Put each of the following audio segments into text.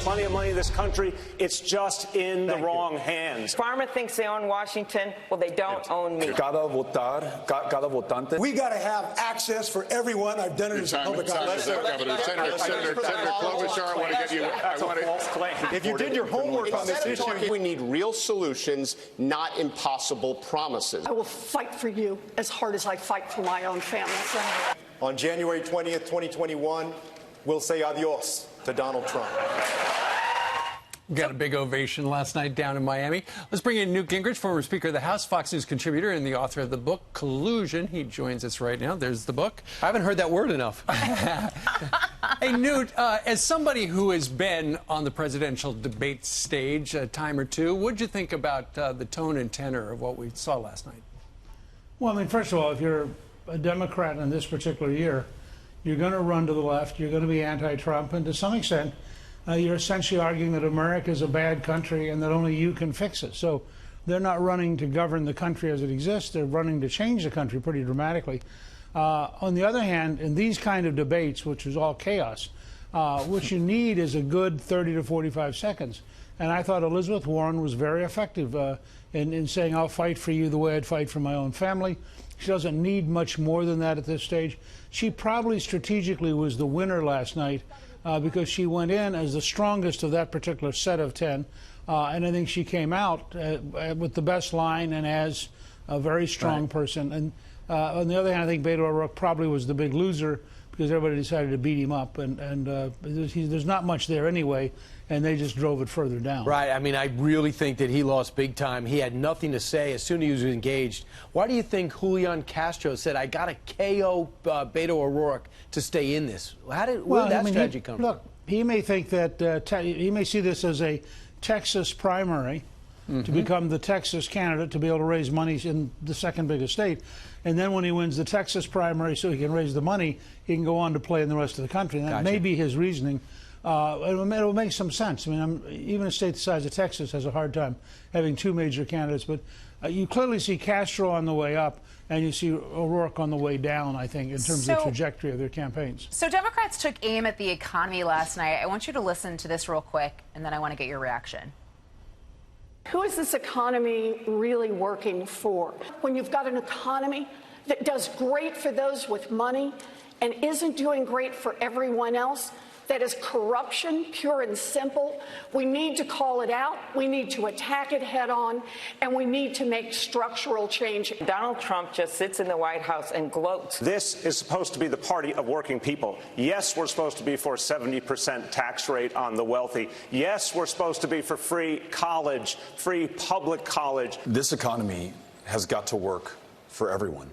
plenty of money in this country. It's just in the wrong hands. Farmer thinks they own Washington. Well, they don't own me. Cada votante. We got to have access for everyone. I've done it as a public office. Senator Klobuchar, I want to get you. If you did your homework on this issue, we need real solutions, not impossible promises. I will fight for you as hard as I fight for my own family. On January 20th, 2021, we'll say adios to Donald Trump. Got a big ovation last night down in Miami. Let's bring in Newt Gingrich, former Speaker of the House, Fox News contributor, and the author of the book Collusion. He joins us right now. There's the book. I haven't heard that word enough. Hey, Newt, as somebody who has been on the presidential debate stage a time or two, what did you think about the tone and tenor of what we saw last night? Well, I mean, first of all, if you're a Democrat in this particular year, you're going to run to the left, you're going to be anti-Trump, and to some extent, you're essentially arguing that America is a bad country and that only you can fix it. So they're not running to govern the country as it exists. They're running to change the country pretty dramatically. On the other hand, in these kind of debates, which is all chaos, what you need is a good 30 to 45 seconds. And I thought Elizabeth Warren was very effective in saying, I'll fight for you the way I'd fight for my own family. She doesn't need much more than that at this stage. She probably strategically was the winner last night because she went in as the strongest of that particular set of 10. And I think she came out with the best line and as a very strong person. And on the other hand, I think Beto O'Rourke probably was the big loser because everybody decided to beat him up. And there's not much there anyway, and they just drove it further down. Right. I mean, I really think that he lost big time. He had nothing to say as soon as he was engaged. Why do you think Julian Castro said, I got to KO Beto O'Rourke to stay in this? Where did that strategy come from? Look, he may think that he may see this as a Texas primary to become the Texas candidate to be able to raise money in the second biggest state. And then when he wins the Texas primary so he can raise the money, he can go on to play in the rest of the country. And that may be his reasoning. It'll make some sense. I mean, even a state the size of Texas has a hard time having two major candidates. But you clearly see Castro on the way up, and you see O'Rourke on the way down, I think, in terms of the trajectory of their campaigns. So Democrats took aim at the economy last night. I want you to listen to this real quick, and then I want to get your reaction. Who is this economy really working for? When you've got an economy that does great for those with money and isn't doing great for everyone else, that is corruption, pure and simple. We need to call it out. We need to attack it head on, and we need to make structural change. Donald Trump just sits in the White House and gloats. This is supposed to be the party of working people. Yes, we're supposed to be for a 70% tax rate on the wealthy. Yes, we're supposed to be for free college, free public college. This economy has got to work for everyone.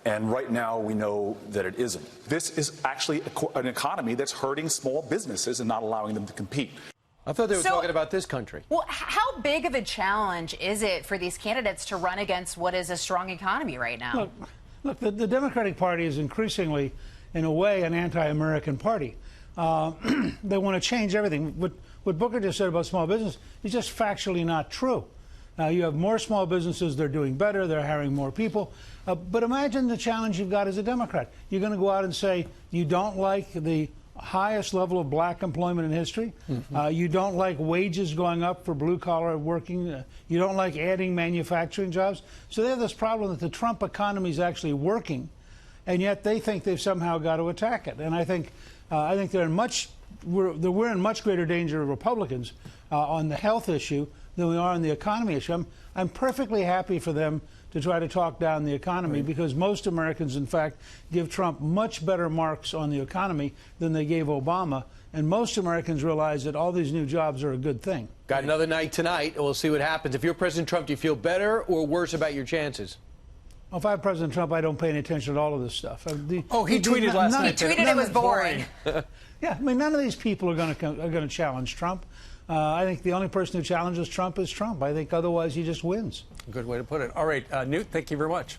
And right now, we know that it isn't. This is actually an economy that's hurting small businesses and not allowing them to compete. I thought they were talking about this country. Well, how big of a challenge is it for these candidates to run against what is a strong economy right now? Look, the Democratic Party is increasingly, in a way, an anti-American party. They want to change everything. What Booker just said about small business is just factually not true. You have more small businesses, they're doing better, they're hiring more people. But imagine the challenge you've got as a Democrat. You're going to go out and say you don't like the highest level of black employment in history. You don't like wages going up for blue-collar working. You don't like adding manufacturing jobs. So they have this problem that the Trump economy is actually working, and yet they think they've somehow got to attack it. And I think we're in much greater danger of Republicans on the health issue than we are on the economy issue. I'm perfectly happy for them to try to talk down the economy because most Americans, in fact, give Trump much better marks on the economy than they gave Obama. And most Americans realize that all these new jobs are a good thing. Got another night tonight, and we'll see what happens. If you're President Trump, do you feel better or worse about your chances? Well, if I'm President Trump, I don't pay any attention to all of this stuff. He tweeted last night. He tweeted it was boring. Yeah, I mean, none of these people are going to challenge Trump. I think the only person who challenges Trump is Trump. I think otherwise he just wins. Good way to put it. All right, Newt, thank you very much.